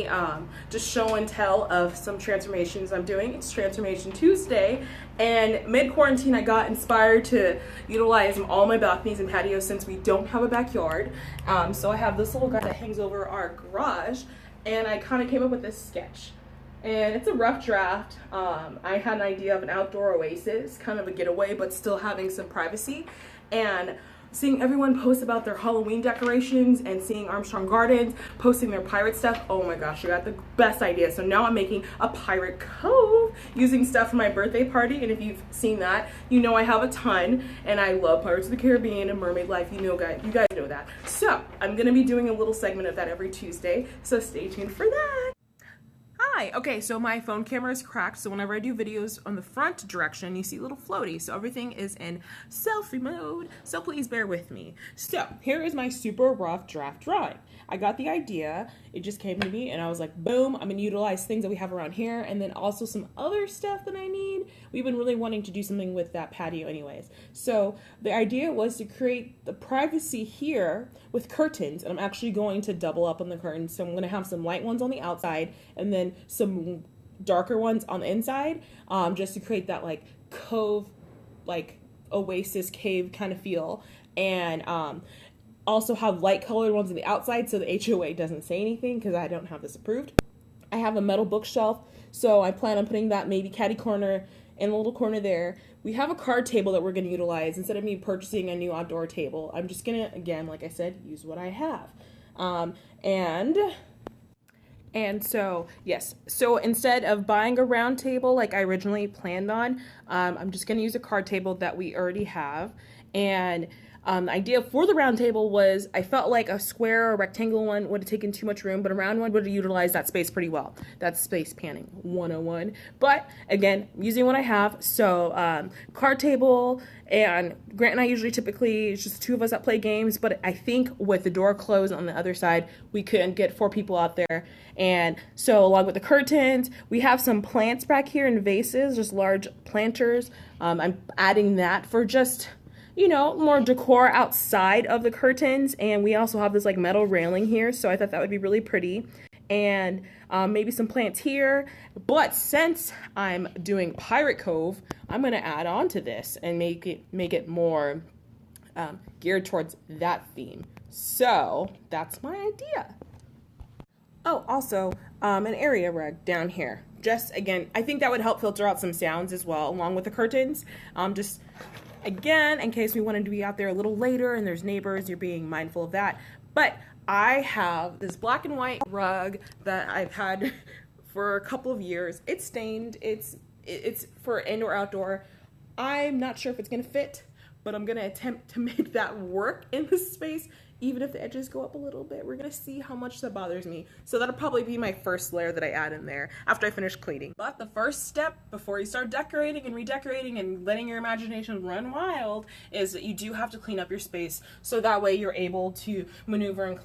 mainly just show and tell of some transformations I'm doing. It's Transformation Tuesday, and mid-quarantine I got inspired to utilize all my balconies and patios since we don't have a backyard. So I have this little guy that hangs over our garage, and I kind of came up with this sketch. And it's a rough draft. I had an idea of an outdoor oasis, kind of a getaway, but still having some privacy. And seeing everyone post about their Halloween decorations and seeing Armstrong Gardens posting their pirate stuff, oh my gosh, I got the best idea. So now I'm making a pirate cove using stuff from my birthday party. And if you've seen that, you know I have a ton, and I love Pirates of the Caribbean and mermaid life. You guys know that. So I'm gonna be doing a little segment of that every Tuesday, so stay tuned for that. Hi, okay, so my phone camera is cracked, so whenever I do videos on the front direction, you see a little floaty, so everything is in selfie mode, so please bear with me. So, here is my super rough draft drawing. I got the idea, it just came to me, and I was like, boom, I'm gonna utilize things that we have around here, and then also some other stuff that I need. We've been really wanting to do something with that patio anyways. So, the idea was to create the privacy here with curtains, and I'm actually going to double up on the curtains, so I'm gonna have some light ones on the outside, and then some darker ones on the inside, just to create that like cove, like oasis cave kind of feel, and also have light colored ones on the outside so the HOA doesn't say anything because I don't have this approved. I have a metal bookshelf, so I plan on putting that maybe catty corner in a little corner there. We have a card table that we're going to utilize instead of me purchasing a new outdoor table. I'm just going to, again, like I said, use what I have. And so, yes, so instead of buying a round table like I originally planned on, I'm just going to use a card table that we already have. And the idea for the round table was I felt like a square or rectangular one would have taken too much room, but a round one would have utilized that space pretty well. That's space panning 101. But again, using what I have, so card table, and Grant and I typically, it's just two of us that play games, but I think with the door closed on the other side, we couldn't get 4 people out there. And so along with the curtains, we have some plants back here in vases, just large planters. I'm adding that for just, you know, more decor outside of the curtains. And we also have this like metal railing here, so I thought that would be really pretty. And maybe some plants here. But since I'm doing Pirate Cove, I'm gonna add on to this and make it more geared towards that theme. So that's my idea. Oh, also an area rug down here. Just again, I think that would help filter out some sounds as well, along with the curtains. Just again, in case we wanted to be out there a little later and there's neighbors, you're being mindful of that. But I have this black and white rug that I've had for a couple of years. It's stained. It's for indoor outdoor. I'm not sure if it's gonna fit, but I'm gonna attempt to make that work in this space, even if the edges go up a little bit. We're gonna see how much that bothers me. So that'll probably be my first layer that I add in there after I finish cleaning. But the first step before you start decorating and redecorating and letting your imagination run wild is that you do have to clean up your space, so that way you're able to maneuver and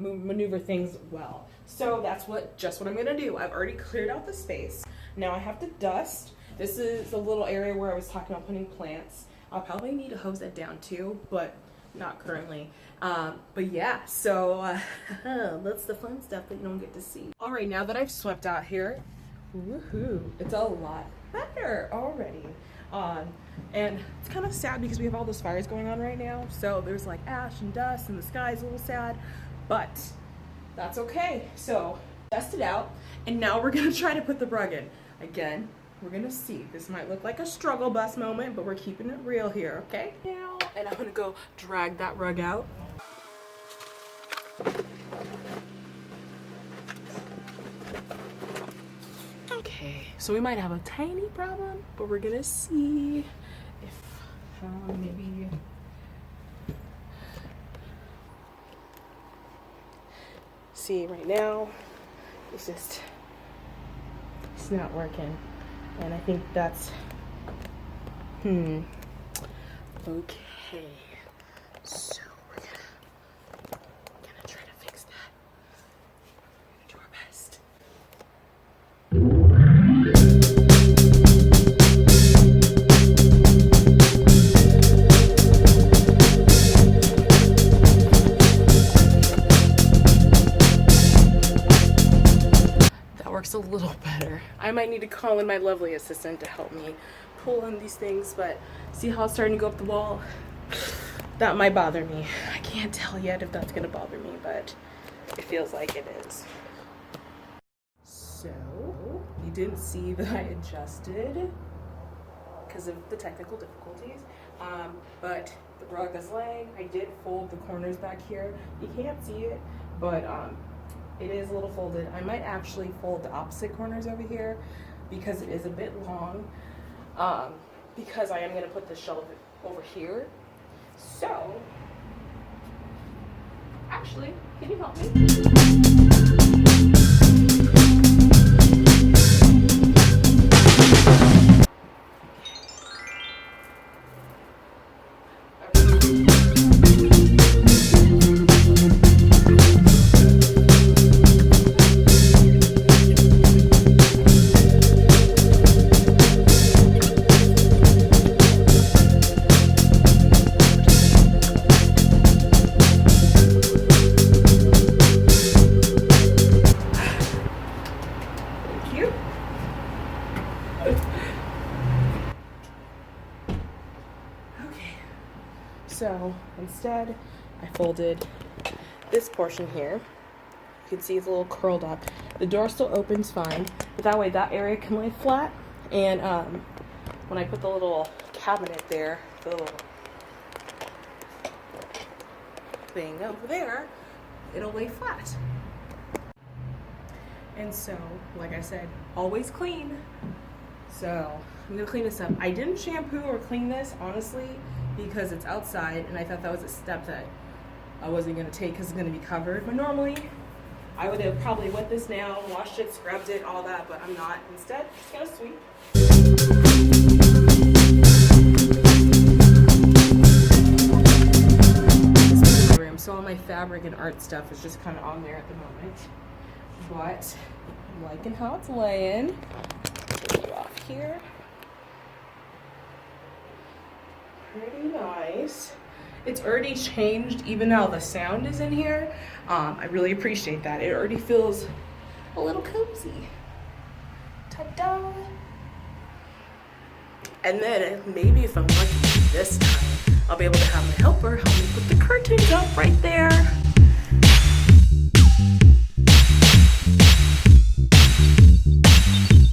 maneuver things well. So that's just what I'm gonna do. I've already cleared out the space. Now I have to dust. This is the little area where I was talking about putting plants. I'll probably need to hose that down too, but not currently. But yeah, so that's the fun stuff that you don't get to see. All right, now that I've swept out here, woohoo, it's a lot better already. And it's kind of sad because we have all those fires going on right now. So there's like ash and dust and the sky's a little sad, but that's okay. So dust it out, and now we're gonna try to put the rug in. Again, we're gonna see. This might look like a struggle bus moment, but we're keeping it real here, okay? Now, and I'm gonna go drag that rug out. Okay, so we might have a tiny problem, but we're gonna see if maybe. See, right now, it's not working. And I think that's, okay, so we're gonna try to fix that. We're gonna do our best. little better. I might need to call in my lovely assistant to help me pull in these things, but see how it's starting to go up the wall? That might bother me. I can't tell yet if that's gonna bother me, but it feels like it is. So, you didn't see that I adjusted because of the technical difficulties, but the rug is laying. I did fold the corners back here. You can't see it, but it is a little folded. I might actually fold the opposite corners over here because it is a bit long, because I am gonna put the shelf over here. So, actually, can you help me? So instead, I folded this portion here. You can see it's a little curled up. The door still opens fine, but that way that area can lay flat. And when I put the little cabinet there, the little thing over there, it'll lay flat. And so, like I said, always clean. So I'm gonna clean this up. I didn't shampoo or clean this, honestly, because it's outside, and I thought that was a step that I wasn't gonna take because it's gonna be covered. But normally, I would have probably wet this down, washed it, scrubbed it, all that, but I'm not. Instead, just gonna sweep. This is my room, so all my fabric and art stuff is just kind of on there at the moment. But I'm liking how it's laying. Take it off here. Pretty nice. It's already changed even though the sound is in here. I really appreciate that. It already feels a little cozy. Ta-da! And then maybe if I'm lucky this time, I'll be able to have my helper help me put the curtains up right there.